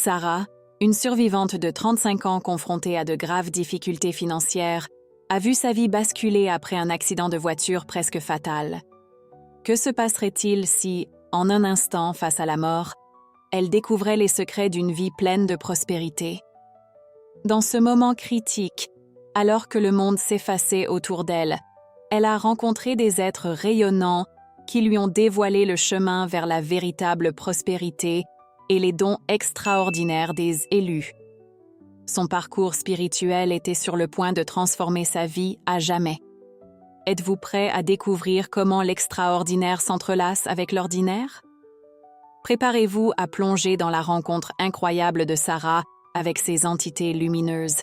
Sarah, une survivante de 35 ans confrontée à de graves difficultés financières, a vu sa vie basculer après un accident de voiture presque fatal. Que se passerait-il si, en un instant face à la mort, elle découvrait les secrets d'une vie pleine de prospérité? Dans ce moment critique, alors que le monde s'effaçait autour d'elle, elle a rencontré des êtres rayonnants qui lui ont dévoilé le chemin vers la véritable prospérité et les dons extraordinaires des élus. Son parcours spirituel était sur le point de transformer sa vie à jamais. Êtes-vous prêt à découvrir comment l'extraordinaire s'entrelace avec l'ordinaire? Préparez-vous à plonger dans la rencontre incroyable de Sarah avec ces entités lumineuses,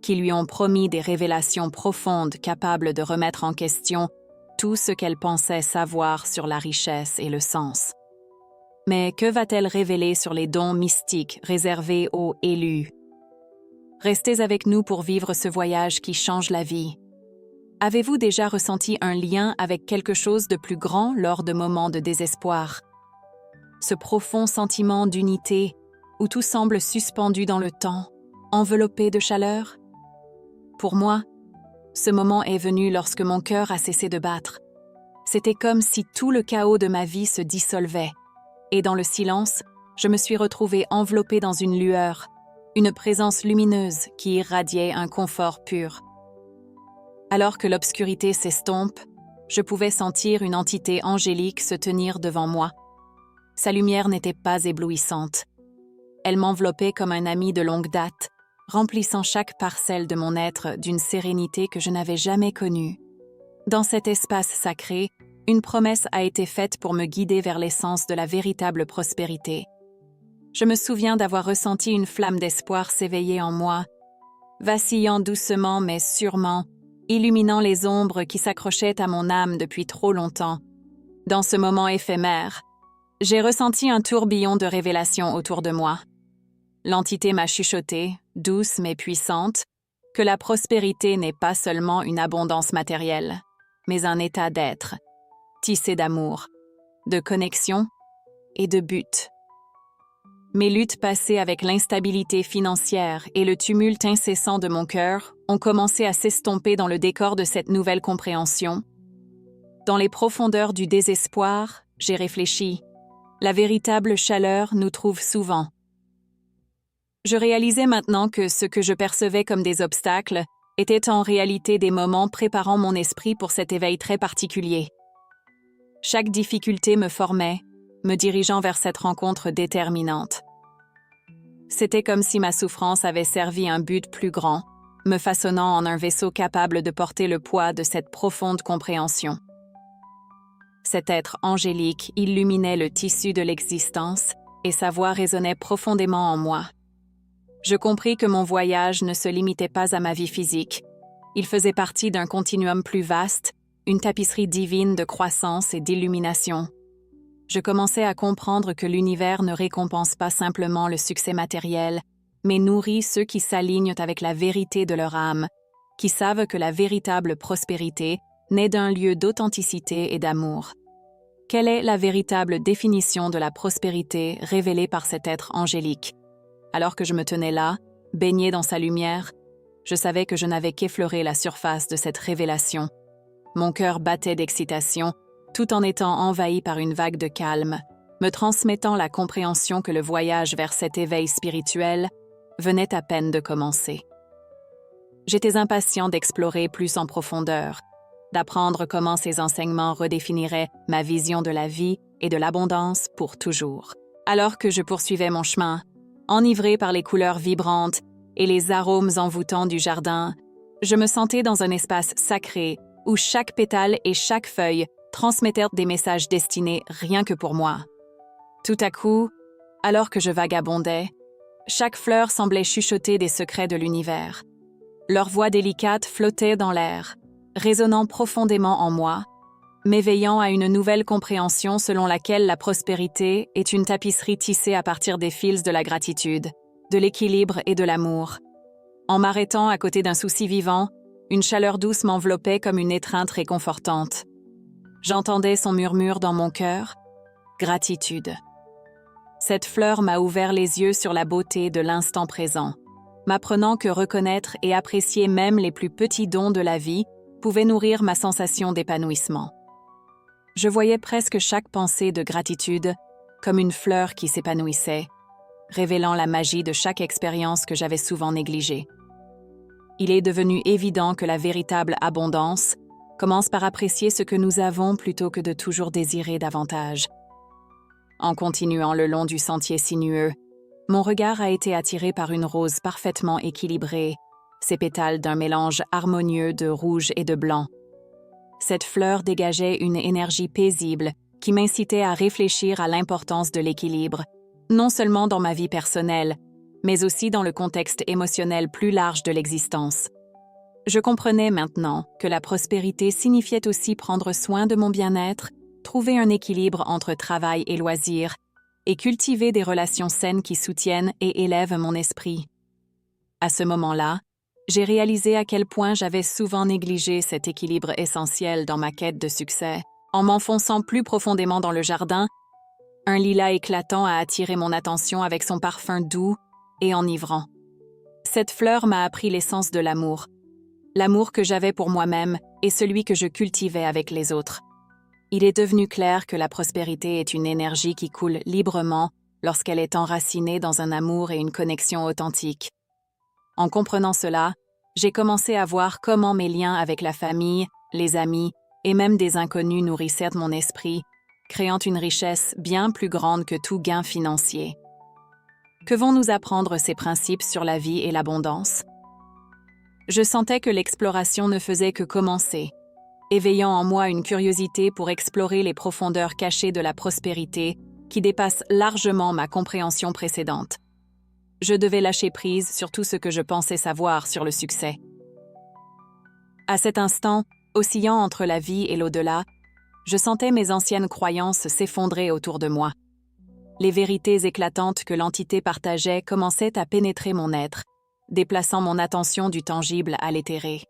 qui lui ont promis des révélations profondes capables de remettre en question tout ce qu'elle pensait savoir sur la richesse et le sens. Mais que va-t-elle révéler sur les dons mystiques réservés aux élus? Restez avec nous pour vivre ce voyage qui change la vie. Avez-vous déjà ressenti un lien avec quelque chose de plus grand lors de moments de désespoir? Ce profond sentiment d'unité où tout semble suspendu dans le temps, enveloppé de chaleur? Pour moi, ce moment est venu lorsque mon cœur a cessé de battre. C'était comme si tout le chaos de ma vie se dissolvait. Et dans le silence, je me suis retrouvée enveloppée dans une lueur, une présence lumineuse qui irradiait un confort pur. Alors que l'obscurité s'estompe, je pouvais sentir une entité angélique se tenir devant moi. Sa lumière n'était pas éblouissante. Elle m'enveloppait comme un ami de longue date, remplissant chaque parcelle de mon être d'une sérénité que je n'avais jamais connue. Dans cet espace sacré, une promesse a été faite pour me guider vers l'essence de la véritable prospérité. Je me souviens d'avoir ressenti une flamme d'espoir s'éveiller en moi, vacillant doucement mais sûrement, illuminant les ombres qui s'accrochaient à mon âme depuis trop longtemps. Dans ce moment éphémère, j'ai ressenti un tourbillon de révélations autour de moi. L'entité m'a chuchoté, douce mais puissante, que la prospérité n'est pas seulement une abondance matérielle, mais un état d'être, tissé d'amour, de connexion et de but. Mes luttes passées avec l'instabilité financière et le tumulte incessant de mon cœur ont commencé à s'estomper dans le décor de cette nouvelle compréhension. Dans les profondeurs du désespoir, j'ai réfléchi. La véritable chaleur nous trouve souvent. Je réalisais maintenant que ce que je percevais comme des obstacles étaient en réalité des moments préparant mon esprit pour cet éveil très particulier. Chaque difficulté me formait, me dirigeant vers cette rencontre déterminante. C'était comme si ma souffrance avait servi un but plus grand, me façonnant en un vaisseau capable de porter le poids de cette profonde compréhension. Cet être angélique illuminait le tissu de l'existence et sa voix résonnait profondément en moi. Je compris que mon voyage ne se limitait pas à ma vie physique. Il faisait partie d'un continuum plus vaste, une tapisserie divine de croissance et d'illumination. Je commençais à comprendre que l'univers ne récompense pas simplement le succès matériel, mais nourrit ceux qui s'alignent avec la vérité de leur âme, qui savent que la véritable prospérité naît d'un lieu d'authenticité et d'amour. Quelle est la véritable définition de la prospérité révélée par cet être angélique? Alors que je me tenais là, baignée dans sa lumière, je savais que je n'avais qu'effleuré la surface de cette révélation. Mon cœur battait d'excitation, tout en étant envahi par une vague de calme, me transmettant la compréhension que le voyage vers cet éveil spirituel venait à peine de commencer. J'étais impatient d'explorer plus en profondeur, d'apprendre comment ces enseignements redéfiniraient ma vision de la vie et de l'abondance pour toujours. Alors que je poursuivais mon chemin, enivrée par les couleurs vibrantes et les arômes envoûtants du jardin, je me sentais dans un espace sacré où chaque pétale et chaque feuille transmettèrent des messages destinés rien que pour moi. Tout à coup, alors que je vagabondais, chaque fleur semblait chuchoter des secrets de l'univers. Leur voix délicate flottait dans l'air, résonnant profondément en moi, m'éveillant à une nouvelle compréhension selon laquelle la prospérité est une tapisserie tissée à partir des fils de la gratitude, de l'équilibre et de l'amour. En m'arrêtant à côté d'un souci vivant, une chaleur douce m'enveloppait comme une étreinte réconfortante. J'entendais son murmure dans mon cœur, gratitude. Cette fleur m'a ouvert les yeux sur la beauté de l'instant présent, m'apprenant que reconnaître et apprécier même les plus petits dons de la vie pouvait nourrir ma sensation d'épanouissement. Je voyais presque chaque pensée de gratitude comme une fleur qui s'épanouissait, révélant la magie de chaque expérience que j'avais souvent négligée. Il est devenu évident que la véritable abondance commence par apprécier ce que nous avons plutôt que de toujours désirer davantage. En continuant le long du sentier sinueux, mon regard a été attiré par une rose parfaitement équilibrée, ses pétales d'un mélange harmonieux de rouge et de blanc. Cette fleur dégageait une énergie paisible qui m'incitait à réfléchir à l'importance de l'équilibre, non seulement dans ma vie personnelle, mais aussi dans le contexte émotionnel plus large de l'existence. Je comprenais maintenant que la prospérité signifiait aussi prendre soin de mon bien-être, trouver un équilibre entre travail et loisirs, et cultiver des relations saines qui soutiennent et élèvent mon esprit. À ce moment-là, j'ai réalisé à quel point j'avais souvent négligé cet équilibre essentiel dans ma quête de succès. En m'enfonçant plus profondément dans le jardin, un lilas éclatant a attiré mon attention avec son parfum doux et enivrant. Cette fleur m'a appris l'essence de l'amour que j'avais pour moi-même et celui que je cultivais avec les autres. Il est devenu clair que la prospérité est une énergie qui coule librement lorsqu'elle est enracinée dans un amour et une connexion authentique. En comprenant cela, j'ai commencé à voir comment mes liens avec la famille, les amis et même des inconnus nourrissaient mon esprit, créant une richesse bien plus grande que tout gain financier. Que vont nous apprendre ces principes sur la vie et l'abondance? Je sentais que l'exploration ne faisait que commencer, éveillant en moi une curiosité pour explorer les profondeurs cachées de la prospérité qui dépassent largement ma compréhension précédente. Je devais lâcher prise sur tout ce que je pensais savoir sur le succès. À cet instant, oscillant entre la vie et l'au-delà, je sentais mes anciennes croyances s'effondrer autour de moi. Les vérités éclatantes que l'entité partageait commençaient à pénétrer mon être, déplaçant mon attention du tangible à l'éthéré.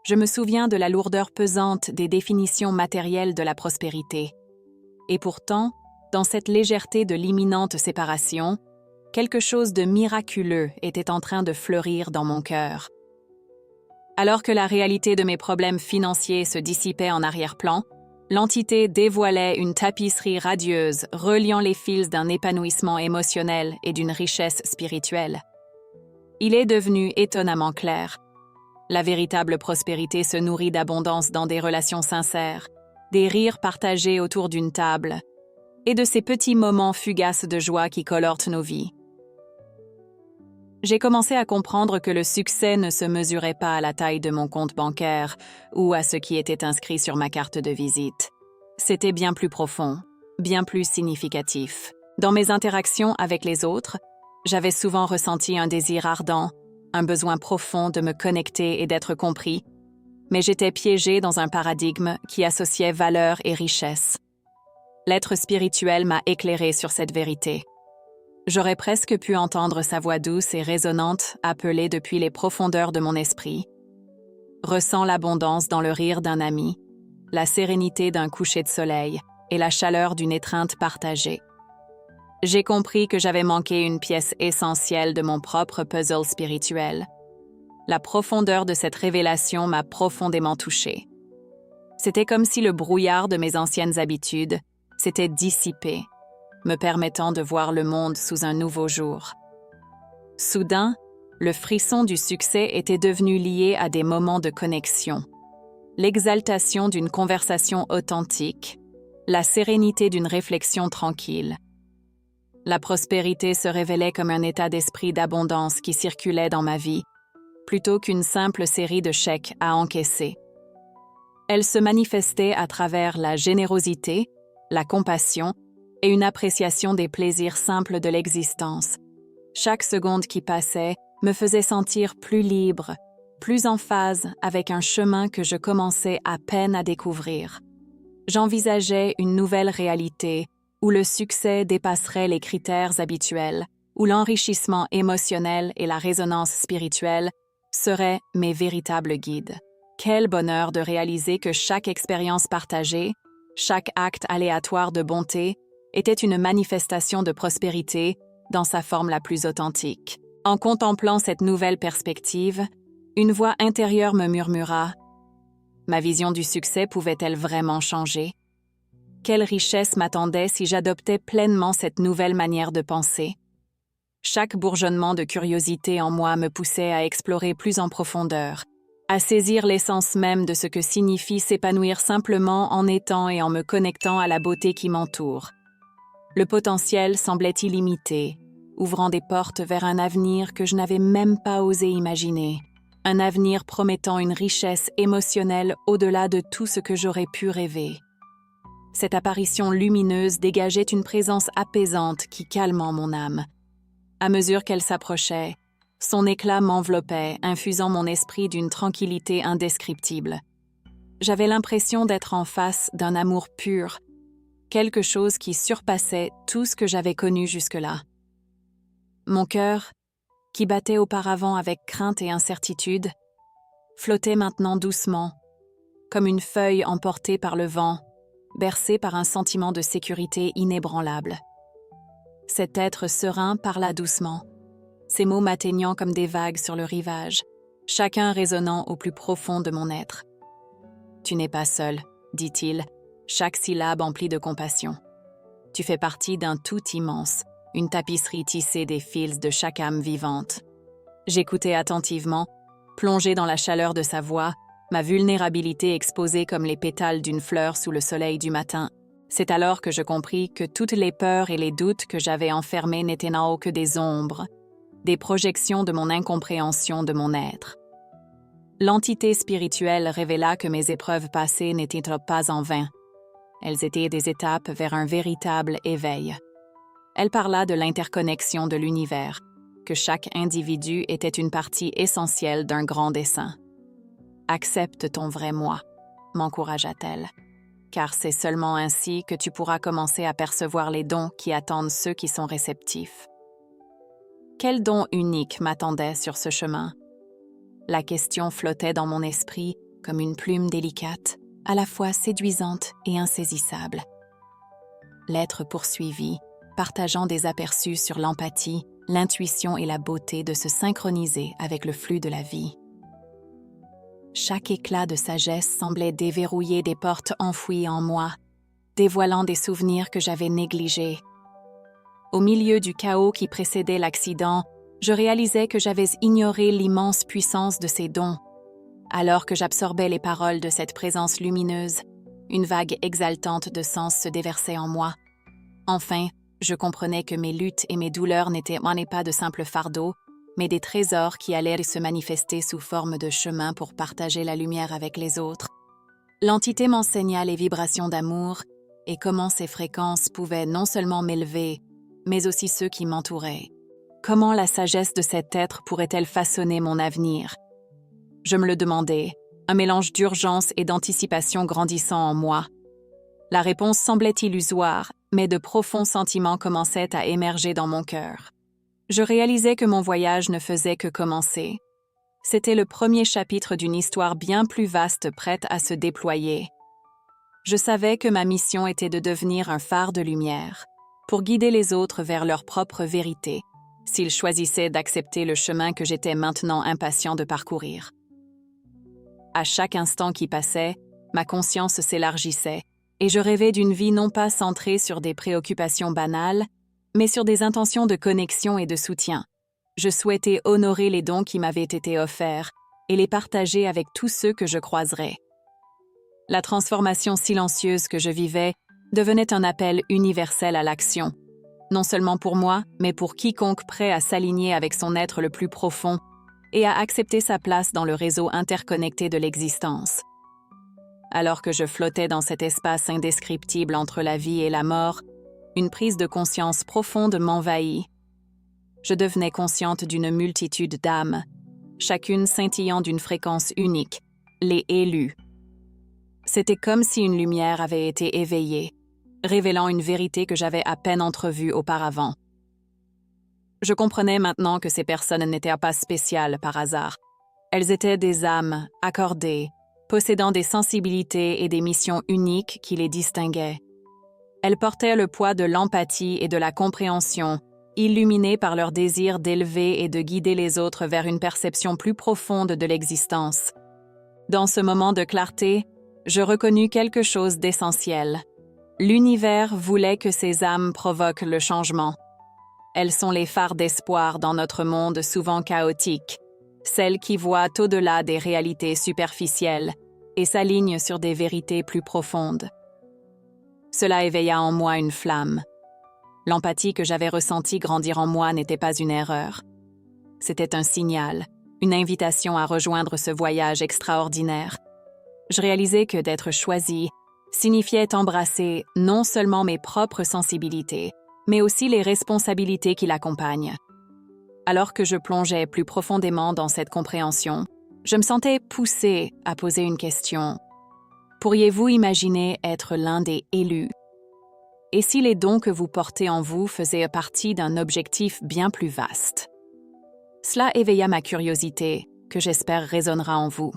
Je me souviens de la lourdeur pesante des définitions matérielles de la prospérité. Et pourtant, dans cette légèreté de l'imminente séparation, quelque chose de miraculeux était en train de fleurir dans mon cœur. Alors que la réalité de mes problèmes financiers se dissipait en arrière-plan, l'entité dévoilait une tapisserie radieuse reliant les fils d'un épanouissement émotionnel et d'une richesse spirituelle. Il est devenu étonnamment clair. La véritable prospérité se nourrit d'abondance dans des relations sincères, des rires partagés autour d'une table, et de ces petits moments fugaces de joie qui colorent nos vies. J'ai commencé à comprendre que le succès ne se mesurait pas à la taille de mon compte bancaire ou à ce qui était inscrit sur ma carte de visite. C'était bien plus profond, bien plus significatif. Dans mes interactions avec les autres, j'avais souvent ressenti un désir ardent, un besoin profond de me connecter et d'être compris, mais j'étais piégée dans un paradigme qui associait valeur et richesse. L'être spirituel m'a éclairée sur cette vérité. J'aurais presque pu entendre sa voix douce et résonnante appeler depuis les profondeurs de mon esprit. Ressens l'abondance dans le rire d'un ami, la sérénité d'un coucher de soleil et la chaleur d'une étreinte partagée. J'ai compris que j'avais manqué une pièce essentielle de mon propre puzzle spirituel. La profondeur de cette révélation m'a profondément touchée. C'était comme si le brouillard de mes anciennes habitudes s'était dissipé, me permettant de voir le monde sous un nouveau jour. Soudain, le frisson du succès était devenu lié à des moments de connexion. L'exaltation d'une conversation authentique, la sérénité d'une réflexion tranquille. La prospérité se révélait comme un état d'esprit d'abondance qui circulait dans ma vie, plutôt qu'une simple série de chèques à encaisser. Elle se manifestait à travers la générosité, la compassion et une appréciation des plaisirs simples de l'existence. Chaque seconde qui passait me faisait sentir plus libre, plus en phase avec un chemin que je commençais à peine à découvrir. J'envisageais une nouvelle réalité où le succès dépasserait les critères habituels, où l'enrichissement émotionnel et la résonance spirituelle seraient mes véritables guides. Quel bonheur de réaliser que chaque expérience partagée, chaque acte aléatoire de bonté était une manifestation de prospérité dans sa forme la plus authentique. En contemplant cette nouvelle perspective, une voix intérieure me murmura « Ma vision du succès pouvait-elle vraiment changer? Quelle richesse m'attendait si j'adoptais pleinement cette nouvelle manière de penser? » Chaque bourgeonnement de curiosité en moi me poussait à explorer plus en profondeur, à saisir l'essence même de ce que signifie s'épanouir simplement en étant et en me connectant à la beauté qui m'entoure. Le potentiel semblait illimité, ouvrant des portes vers un avenir que je n'avais même pas osé imaginer, un avenir promettant une richesse émotionnelle au-delà de tout ce que j'aurais pu rêver. Cette apparition lumineuse dégageait une présence apaisante qui calmait mon âme. À mesure qu'elle s'approchait, son éclat m'enveloppait, infusant mon esprit d'une tranquillité indescriptible. J'avais l'impression d'être en face d'un amour pur, quelque chose qui surpassait tout ce que j'avais connu jusque-là. Mon cœur, qui battait auparavant avec crainte et incertitude, flottait maintenant doucement, comme une feuille emportée par le vent, bercée par un sentiment de sécurité inébranlable. Cet être serein parla doucement, ses mots m'atteignant comme des vagues sur le rivage, chacun résonnant au plus profond de mon être. « Tu n'es pas seul, dit-il, chaque syllabe emplie de compassion. Tu fais partie d'un tout immense, une tapisserie tissée des fils de chaque âme vivante. » J'écoutais attentivement, plongé dans la chaleur de sa voix, ma vulnérabilité exposée comme les pétales d'une fleur sous le soleil du matin. C'est alors que je compris que toutes les peurs et les doutes que j'avais enfermés n'étaient en haut que des ombres, des projections de mon incompréhension de mon être. L'entité spirituelle révéla que mes épreuves passées n'étaient pas en vain. Elles étaient des étapes vers un véritable éveil. Elle parla de l'interconnexion de l'univers, que chaque individu était une partie essentielle d'un grand dessein. « Accepte ton vrai moi », m'encouragea-t-elle, car c'est seulement ainsi que tu pourras commencer à percevoir les dons qui attendent ceux qui sont réceptifs. Quel don unique m'attendait sur ce chemin? La question flottait dans mon esprit comme une plume délicate, à la fois séduisante et insaisissable. L'être poursuivit, partageant des aperçus sur l'empathie, l'intuition et la beauté de se synchroniser avec le flux de la vie. Chaque éclat de sagesse semblait déverrouiller des portes enfouies en moi, dévoilant des souvenirs que j'avais négligés. Au milieu du chaos qui précédait l'accident, je réalisais que j'avais ignoré l'immense puissance de ces dons. Alors que j'absorbais les paroles de cette présence lumineuse, une vague exaltante de sens se déversait en moi. Enfin, je comprenais que mes luttes et mes douleurs n'étaient pas de simples fardeaux, mais des trésors qui allaient se manifester sous forme de chemin pour partager la lumière avec les autres. L'entité m'enseigna les vibrations d'amour et comment ces fréquences pouvaient non seulement m'élever, mais aussi ceux qui m'entouraient. Comment la sagesse de cet être pourrait-elle façonner mon avenir? Je me le demandais, un mélange d'urgence et d'anticipation grandissant en moi. La réponse semblait illusoire, mais de profonds sentiments commençaient à émerger dans mon cœur. Je réalisais que mon voyage ne faisait que commencer. C'était le premier chapitre d'une histoire bien plus vaste prête à se déployer. Je savais que ma mission était de devenir un phare de lumière, pour guider les autres vers leur propre vérité, s'ils choisissaient d'accepter le chemin que j'étais maintenant impatient de parcourir. À chaque instant qui passait, ma conscience s'élargissait, et je rêvais d'une vie non pas centrée sur des préoccupations banales, mais sur des intentions de connexion et de soutien. Je souhaitais honorer les dons qui m'avaient été offerts et les partager avec tous ceux que je croiserais. La transformation silencieuse que je vivais devenait un appel universel à l'action, non seulement pour moi, mais pour quiconque prêt à s'aligner avec son être le plus profond et à accepter sa place dans le réseau interconnecté de l'existence. Alors que je flottais dans cet espace indescriptible entre la vie et la mort, une prise de conscience profonde m'envahit. Je devenais consciente d'une multitude d'âmes, chacune scintillant d'une fréquence unique, les élus. C'était comme si une lumière avait été éveillée, révélant une vérité que j'avais à peine entrevue auparavant. Je comprenais maintenant que ces personnes n'étaient pas spéciales par hasard. Elles étaient des âmes accordées, possédant des sensibilités et des missions uniques qui les distinguaient. Elles portaient le poids de l'empathie et de la compréhension, illuminées par leur désir d'élever et de guider les autres vers une perception plus profonde de l'existence. Dans ce moment de clarté, je reconnus quelque chose d'essentiel. L'univers voulait que ces âmes provoquent le changement. Elles sont les phares d'espoir dans notre monde souvent chaotique, celles qui voient au-delà des réalités superficielles et s'alignent sur des vérités plus profondes. Cela éveilla en moi une flamme. L'empathie que j'avais ressentie grandir en moi n'était pas une erreur. C'était un signal, une invitation à rejoindre ce voyage extraordinaire. Je réalisais que d'être choisie signifiait embrasser non seulement mes propres sensibilités, mais aussi les responsabilités qui l'accompagnent. Alors que je plongeais plus profondément dans cette compréhension, je me sentais poussée à poser une question. Pourriez-vous imaginer être l'un des élus? Et si les dons que vous portez en vous faisaient partie d'un objectif bien plus vaste? Cela éveilla ma curiosité, que j'espère résonnera en vous.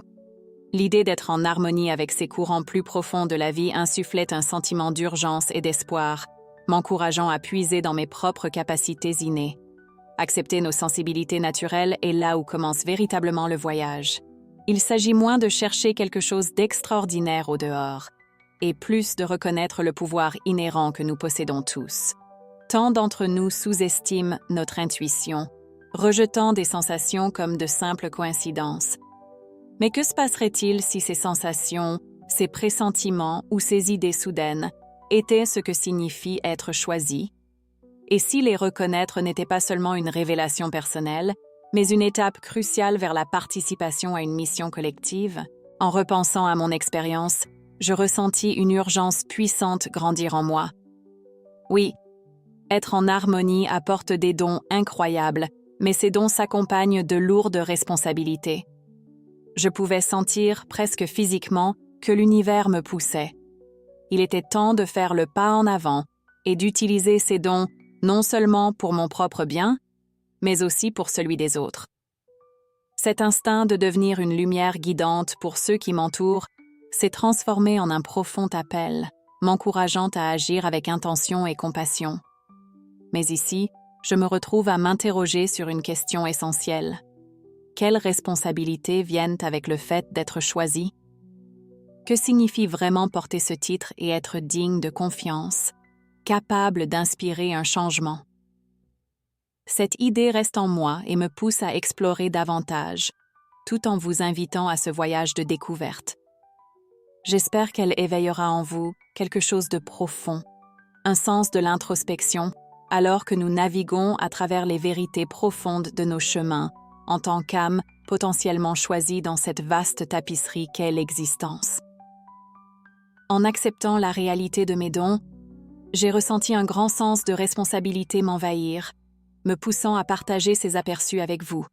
L'idée d'être en harmonie avec ces courants plus profonds de la vie insufflait un sentiment d'urgence et d'espoir, m'encourageant à puiser dans mes propres capacités innées. Accepter nos sensibilités naturelles est là où commence véritablement le voyage. Il s'agit moins de chercher quelque chose d'extraordinaire au dehors, et plus de reconnaître le pouvoir inhérent que nous possédons tous. Tant d'entre nous sous-estiment notre intuition, rejetant des sensations comme de simples coïncidences. Mais que se passerait-il si ces sensations, ces pressentiments ou ces idées soudaines étaient ce que signifie être choisi? Et si les reconnaître n'était pas seulement une révélation personnelle, mais une étape cruciale vers la participation à une mission collective? En repensant à mon expérience, je ressentis une urgence puissante grandir en moi. Oui, être en harmonie apporte des dons incroyables, mais ces dons s'accompagnent de lourdes responsabilités. Je pouvais sentir, presque physiquement, que l'univers me poussait. Il était temps de faire le pas en avant et d'utiliser ces dons non seulement pour mon propre bien, mais aussi pour celui des autres. Cet instinct de devenir une lumière guidante pour ceux qui m'entourent s'est transformé en un profond appel, m'encourageant à agir avec intention et compassion. Mais ici, je me retrouve à m'interroger sur une question essentielle. Quelles responsabilités viennent avec le fait d'être choisi? Que signifie vraiment porter ce titre et être digne de confiance, capable d'inspirer un changement? Cette idée reste en moi et me pousse à explorer davantage, tout en vous invitant à ce voyage de découverte. J'espère qu'elle éveillera en vous quelque chose de profond, un sens de l'introspection, alors que nous naviguons à travers les vérités profondes de nos chemins, en tant qu'âmes potentiellement choisies dans cette vaste tapisserie qu'est l'existence. En acceptant la réalité de mes dons, j'ai ressenti un grand sens de responsabilité m'envahir, me poussant à partager ces aperçus avec vous.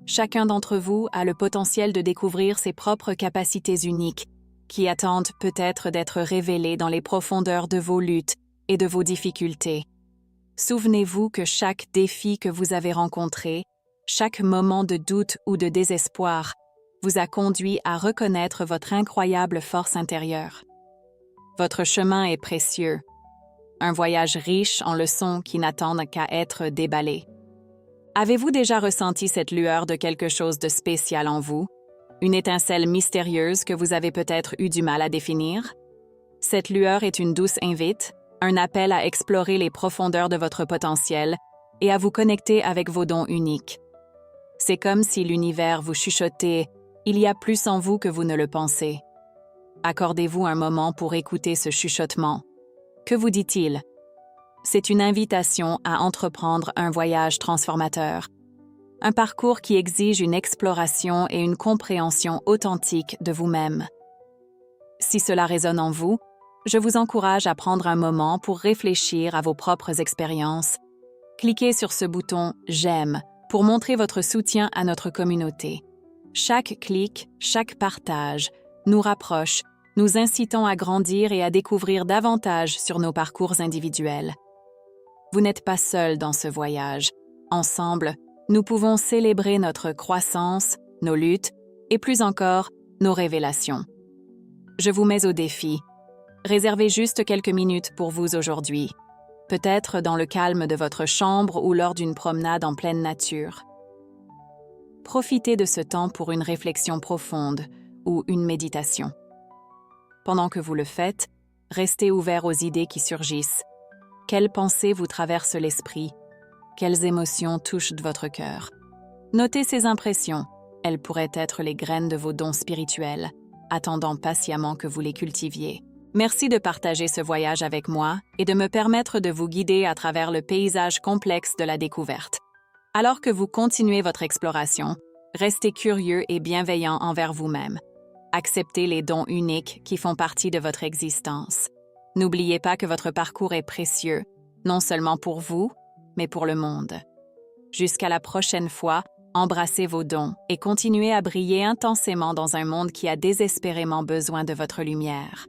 Chacun d'entre vous a le potentiel de découvrir ses propres capacités uniques, qui attendent peut-être d'être révélées dans les profondeurs de vos luttes et de vos difficultés. Souvenez-vous que chaque défi que vous avez rencontré, chaque moment de doute ou de désespoir, vous a conduit à reconnaître votre incroyable force intérieure. Votre chemin est précieux, un voyage riche en leçons qui n'attendent qu'à être déballées. Avez-vous déjà ressenti cette lueur de quelque chose de spécial en vous? Une étincelle mystérieuse que vous avez peut-être eu du mal à définir? Cette lueur est une douce invite, un appel à explorer les profondeurs de votre potentiel et à vous connecter avec vos dons uniques. C'est comme si l'univers vous chuchotait « Il y a plus en vous que vous ne le pensez ». Accordez-vous un moment pour écouter ce chuchotement. Que vous dit-il? C'est une invitation à entreprendre un voyage transformateur. Un parcours qui exige une exploration et une compréhension authentique de vous-même. Si cela résonne en vous, je vous encourage à prendre un moment pour réfléchir à vos propres expériences. Cliquez sur ce bouton « J'aime » pour montrer votre soutien à notre communauté. Chaque clic, chaque partage nous rapproche, nous incitant à grandir et à découvrir davantage sur nos parcours individuels. Vous n'êtes pas seul dans ce voyage. Ensemble, nous pouvons célébrer notre croissance, nos luttes et plus encore, nos révélations. Je vous mets au défi. Réservez juste quelques minutes pour vous aujourd'hui, peut-être dans le calme de votre chambre ou lors d'une promenade en pleine nature. Profitez de ce temps pour une réflexion profonde ou une méditation. Pendant que vous le faites, restez ouvert aux idées qui surgissent. Quelles pensées vous traversent l'esprit? Quelles émotions touchent votre cœur? Notez ces impressions. Elles pourraient être les graines de vos dons spirituels, attendant patiemment que vous les cultiviez. Merci de partager ce voyage avec moi et de me permettre de vous guider à travers le paysage complexe de la découverte. Alors que vous continuez votre exploration, restez curieux et bienveillant envers vous-même. Acceptez les dons uniques qui font partie de votre existence. N'oubliez pas que votre parcours est précieux, non seulement pour vous, mais pour le monde. Jusqu'à la prochaine fois, embrassez vos dons et continuez à briller intensément dans un monde qui a désespérément besoin de votre lumière.